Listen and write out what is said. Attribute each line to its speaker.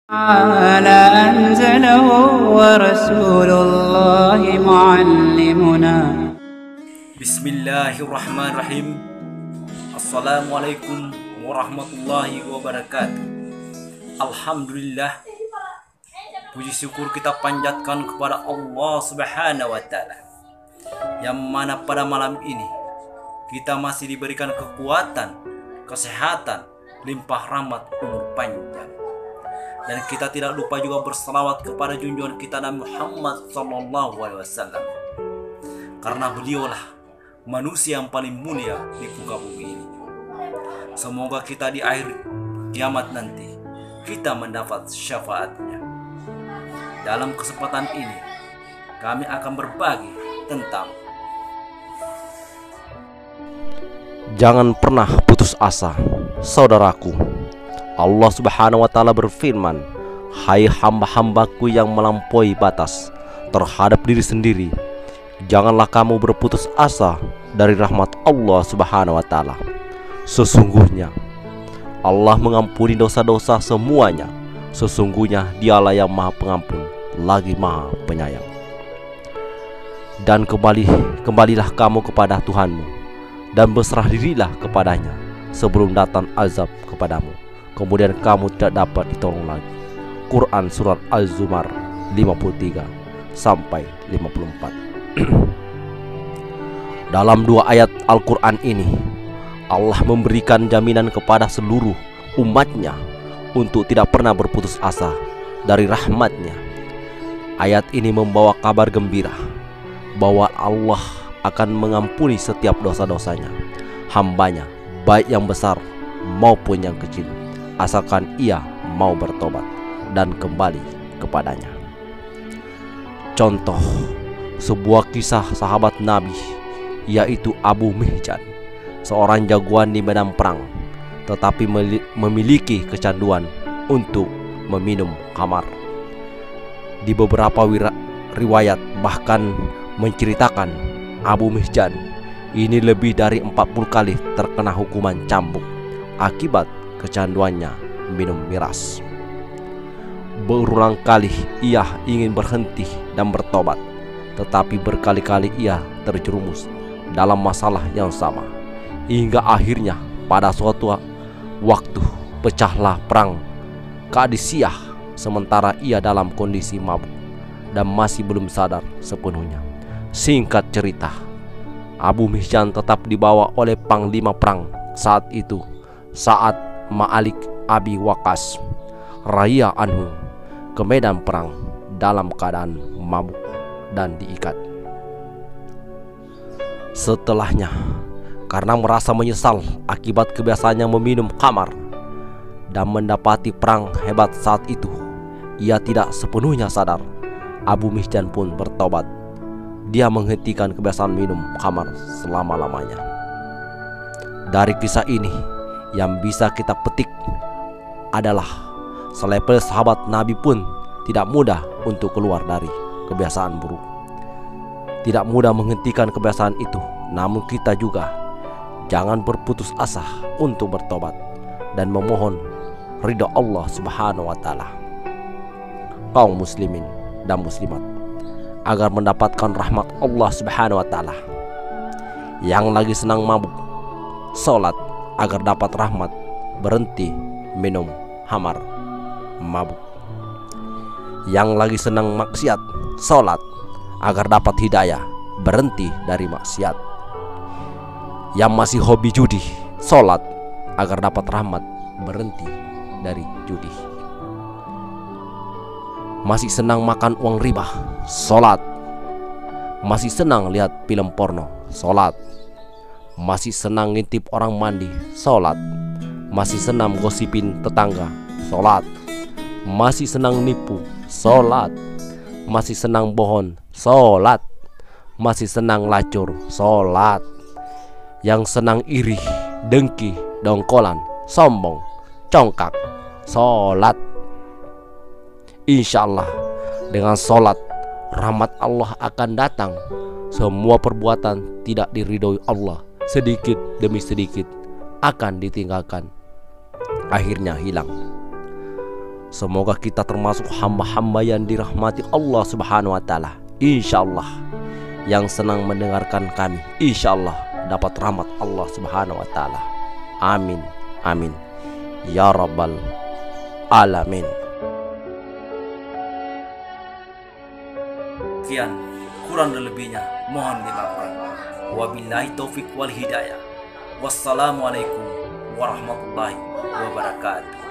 Speaker 1: تعالى أنزله ورسول الله معلمنا.
Speaker 2: بسم الله الرحمن الرحيم. Assalamualaikum warahmatullahi wabarakatuh. Alhamdulillah, puji syukur kita panjatkan kepada Allah Subhanahu wa Ta'ala, yang mana pada malam ini kita masih diberikan kekuatan, kesehatan, limpah rahmat, umur panjang. Dan kita tidak lupa juga berselawat kepada junjungan kita Nabi Muhammad SAW, karena beliaulah manusia yang paling mulia di muka bumi ini. Semoga kita di akhir kiamat nanti kita mendapat syafaatnya. Dalam kesempatan ini kami akan berbagi tentang
Speaker 3: jangan pernah putus asa, saudaraku. Allah Subhanahu wa Ta'ala berfirman, hai hamba-hambaku yang melampaui batas terhadap diri sendiri, janganlah kamu berputus asa dari rahmat Allah Subhanahu wa Ta'ala. Sesungguhnya Allah mengampuni dosa-dosa semuanya. Sesungguhnya Dialah yang Maha Pengampun lagi Maha Penyayang. Dan kembalilah kamu kepada Tuhanmu, dan berserah dirilah kepadanya sebelum datang azab kepadamu, kemudian kamu tidak dapat ditolong lagi. Quran Surat Az-Zumar 53 sampai 54. Dalam dua ayat Al-Quran ini, Allah memberikan jaminan kepada seluruh umatnya untuk tidak pernah berputus asa dari rahmatnya. Ayat ini membawa kabar gembira bahwa Allah akan mengampuni setiap dosa-dosanya hambanya, baik yang besar maupun yang kecil, asalkan ia mau bertobat dan kembali kepadanya. Contoh sebuah kisah sahabat Nabi, yaitu Abu Mihjan, seorang jagoan di medan perang, tetapi memiliki kecanduan untuk meminum khamar. Di beberapa riwayat bahkan menceritakan Abu Mihjan ini lebih dari 40 kali terkena hukuman cambuk akibat kecanduannya minum miras. Berulang kali ia ingin berhenti dan bertobat, tetapi berkali-kali ia terjerumus dalam masalah yang sama, hingga akhirnya pada suatu waktu pecahlah perang Qadisiyah, sementara ia dalam kondisi mabuk dan masih belum sadar sepenuhnya. Singkat cerita, Abu Mihjan tetap dibawa oleh panglima perang saat itu, Sa'ad Ma'alik Abi Waqqas Raya Anhu, ke medan perang dalam keadaan mabuk dan diikat. Setelahnya, karena merasa menyesal akibat kebiasaannya meminum khamar dan mendapati perang hebat saat itu, ia tidak sepenuhnya sadar. Abu Mihjan pun bertobat. Dia menghentikan kebiasaan minum khamar selama-lamanya. Dari kisah ini yang bisa kita petik adalah selepel sahabat Nabi pun tidak mudah untuk keluar dari kebiasaan buruk, tidak mudah menghentikan kebiasaan itu. Namun kita juga jangan berputus asa untuk bertobat dan memohon ridha Allah Subhanahu wa Ta'ala. Kaum muslimin dan muslimat, agar mendapatkan rahmat Allah Subhanahu wa Ta'ala. Yang lagi senang mabuk, sholat agar dapat rahmat, berhenti minum khamar, mabuk. Yang lagi senang maksiat, sholat agar dapat hidayah, berhenti dari maksiat. Yang masih hobi judi, sholat agar dapat rahmat, berhenti dari judi. Masih senang makan uang riba, sholat. Masih senang lihat film porno, sholat. Masih senang ngintip orang mandi, sholat. Masih senang gosipin tetangga, sholat. Masih senang nipu, sholat. Masih senang bohong, sholat. Masih senang lacur, sholat. Yang senang iri, dengki, dongkolan, sombong, congkak, sholat. Insya Allah dengan sholat rahmat Allah akan datang. Semua perbuatan tidak diridhoi Allah sedikit demi sedikit akan ditinggalkan, akhirnya hilang. Semoga kita termasuk hamba-hamba yang dirahmati Allah Subhanahu wa taala. Insyaallah. Yang senang mendengarkan kami, insyaallah dapat rahmat Allah Subhanahu wa taala. Amin. Amin. Ya rabbal alamin.
Speaker 2: Sekian, kurang dan lebihnya mohon dimaafkan. Wabillahi taufik wal hidayah. Wassalamualaikum warahmatullahi wabarakatuh.